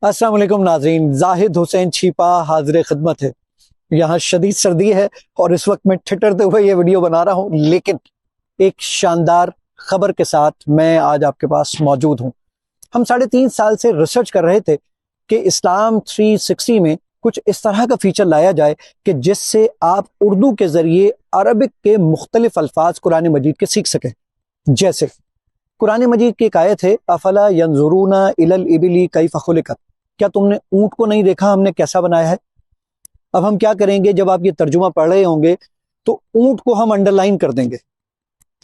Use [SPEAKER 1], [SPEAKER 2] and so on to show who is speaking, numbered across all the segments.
[SPEAKER 1] अस्सलाम वालेकुम नाज़रीन, जाहिद हुसैन छिपा हाजिर खिदमत है। यहाँ शदीद सर्दी है और इस वक्त मैं ठिठुरते हुए ये वीडियो बना रहा हूँ, लेकिन एक शानदार खबर के साथ मैं आज आपके पास मौजूद हूँ। हम 3.5 साल से रिसर्च कर रहे थे कि इस्लाम 360 में कुछ इस तरह का फीचर लाया जाए कि जिससे आप उर्दू के ज़रिए अरबिक के मुख्तलिफ अल्फाज कुरान मजीद के सीख सकें। जैसे कुरान मजीद की एक आयत है, अफला यंजुरूना इलल इबिली कैफ खुलिकत, क्या तुमने ऊंट को नहीं देखा हमने कैसा बनाया है। अब हम क्या करेंगे, जब आप ये तर्जुमा पढ़ रहे होंगे तो ऊंट को हम अंडरलाइन कर देंगे।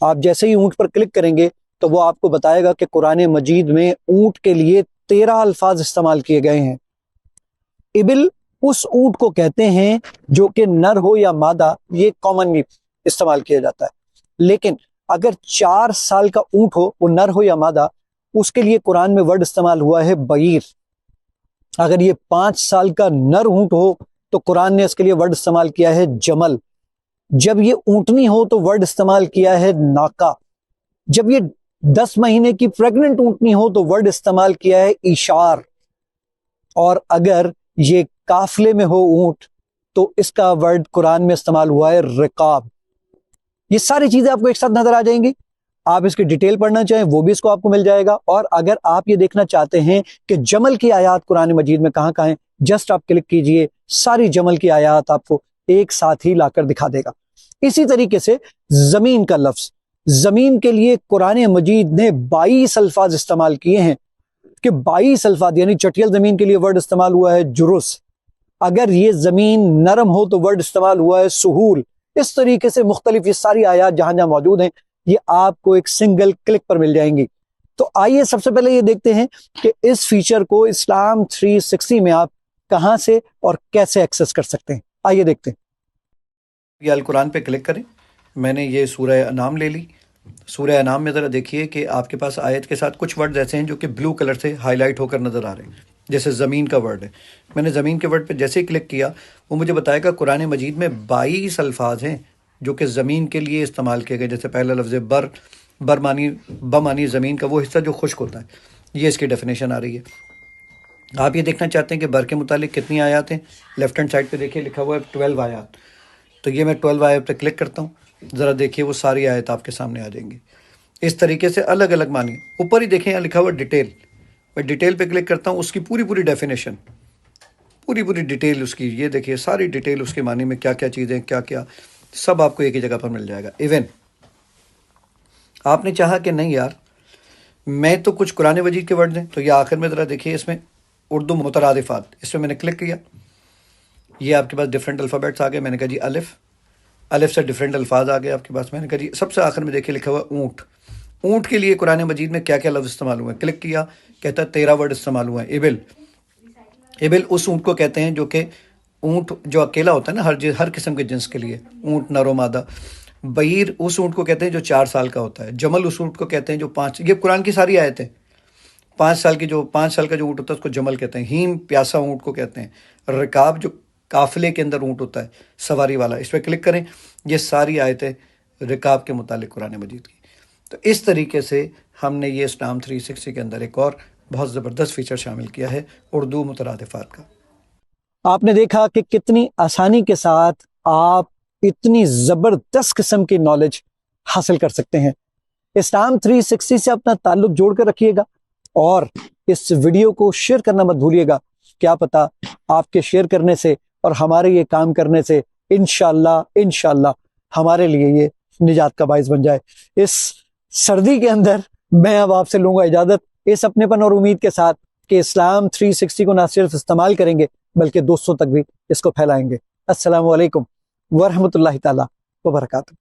[SPEAKER 1] आप जैसे ही ऊंट पर क्लिक करेंगे तो वो आपको बताएगा कि कुरान मजीद में ऊंट के लिए 13 अल्फाज इस्तेमाल किए गए हैं। इबिल उस ऊंट को कहते हैं जो कि नर हो या मादा, ये कॉमनली इस्तेमाल किया जाता है। लेकिन अगर 4 साल का ऊंट हो, वो नर हो या मादा, उसके लिए कुरान में वर्ड इस्तेमाल हुआ है बईर। अगर ये 5 साल का नर ऊंट हो तो कुरान ने इसके लिए वर्ड इस्तेमाल किया है जमल। जब ये ऊंटनी हो तो वर्ड इस्तेमाल किया है नाका। जब ये 10 महीने की प्रेग्नेंट ऊंटनी हो तो वर्ड इस्तेमाल किया है इशार। और अगर ये काफले में हो ऊंट तो इसका वर्ड कुरान में इस्तेमाल हुआ है रिकाब। ये सारी चीजें आपको एक साथ नजर आ जाएंगी। आप इसकी डिटेल पढ़ना चाहें वो भी इसको आपको मिल जाएगा। और अगर आप ये देखना चाहते हैं कि जमल की आयत कुरान मजीद में कहां कहां है, जस्ट आप क्लिक कीजिए, सारी जमल की आयत आपको एक साथ ही लाकर दिखा देगा। इसी तरीके से जमीन का लफ्ज, जमीन के लिए कुरान मजीद ने 22 अल्फाज इस्तेमाल किए हैं कि 22 अल्फाज, यानी चटियल जमीन के लिए वर्ड इस्तेमाल हुआ है जुरुस। अगर ये जमीन नरम हो तो वर्ड इस्तेमाल हुआ है सुहूल। इस तरीके से मुख्तलिफ ये सारी आयत जहां जहां मौजूद हैं, ये आपको एक सिंगल क्लिक पर मिल जाएंगी। तो आइए सबसे पहले ये देखते हैं कि इस फीचर को इस्लाम 360 में आप कहां से और कैसे एक्सेस कर सकते हैं। आइए देखते हैं।
[SPEAKER 2] ये अल कुरान पे क्लिक करें। मैंने ये सूरह अनाम ले ली। सूरह अनाम में ज़रा देखिए कि आपके पास आयत के साथ कुछ वर्ड ऐसे हैं जो कि ब्लू कलर से हाईलाइट होकर नज़र आ रहे हैं। जैसे ज़मीन का वर्ड है, मैंने ज़मीन के वर्ड पे जैसे ही क्लिक किया वो मुझे बताएगा कुरान मजीद में 22 अल्फाज हैं जो कि ज़मीन के लिए इस्तेमाल किए गए। जैसे पहला लफ्ज़ बर मानी ज़मीन का वो हिस्सा जो खुश्क होता है, ये इसकी डेफिनेशन आ रही है। आप ये देखना चाहते हैं कि बर के मुतालिक कितनी आयत हैं, लेफ्ट हैंड साइड पे देखिए लिखा हुआ है 12 आयत। तो ये मैं 12 आयत पे क्लिक करता हूँ, ज़रा देखिए वो सारी आयत आपके सामने आ जाएंगी। इस तरीके से अलग अलग मानी। ऊपर ही देखें यहाँ लिखा हुआ डिटेल, मैं डिटेल पे क्लिक करता हूँ, उसकी पूरी डेफिनेशन, पूरी डिटेल उसकी, ये देखिए सारी डिटेल उसके मानी में क्या क्या चीज़ें, क्या क्या, सब आपको एक ही जगह पर मिल जाएगा। इवन आपने चाहा कि नहीं यार मैं तो कुछ कुरान मजीद के वर्ड हैं, तो ये आखिर में ज़रा देखिए इसमें उर्दू मुतरादिफात, इसमें मैंने क्लिक किया, ये आपके पास डिफरेंट अल्फ़ाबेट्स आ गए। मैंने कहा जी अलिफ से डिफरेंट अल्फाज आ गए आपके पास। मैंने कहा जी सबसे आखिर में देखिए लिखा हुआ ऊँट। ऊँट के लिए कुरान मजीद में क्या क्या लफ्ज़ इस्तेमाल हुए हैं, क्लिक किया, कहता है 13 वर्ड इस्तेमाल हुए हैं। इबिल उस ऊँट को कहते हैं जो कि ऊँट जो अकेला होता है ना, हर किस्म के जिन्स के लिए, ऊँट नरो मादा। बईर उस ऊँट को कहते हैं जो 4 साल का होता है। जमल उस ऊँट को कहते हैं जो 5, ये कुरान की सारी आयतें, 5 साल का जो ऊँट होता है उसको जमल कहते हैं। हीम प्यासा ऊँट को कहते हैं। रिकाब जो काफिले के अंदर ऊँट होता है सवारी वाला, इस पर क्लिक करें, ये सारी आयतें रिकाब के मुतालिक कुरान मजीद की। तो इस तरीके से हमने ये इस्लाम 360 के अंदर एक और बहुत ज़बरदस्त फीचर शामिल किया है, उर्दू मुतरादिफात का।
[SPEAKER 1] आपने देखा कि कितनी आसानी के साथ आप इतनी जबरदस्त किस्म की नॉलेज हासिल कर सकते हैं। इस्लाम 360 से अपना ताल्लुक जोड़ कर रखिएगा और इस वीडियो को शेयर करना मत भूलिएगा। क्या पता आपके शेयर करने से और हमारे ये काम करने से इंशाल्लाह हमारे लिए ये निजात का बाइस बन जाए। इस सर्दी के अंदर मैं अब आपसे लूंगा इजाजत, इस अपनेपन और उम्मीद के साथ कि इस्लाम 360 को ना सिर्फ इस्तेमाल करेंगे बल्कि दोस्तों तक भी इसको फैलाएंगे। अस्सलामु अलैकुम वरहमतुल्लाहि ताला व बरकातुहू।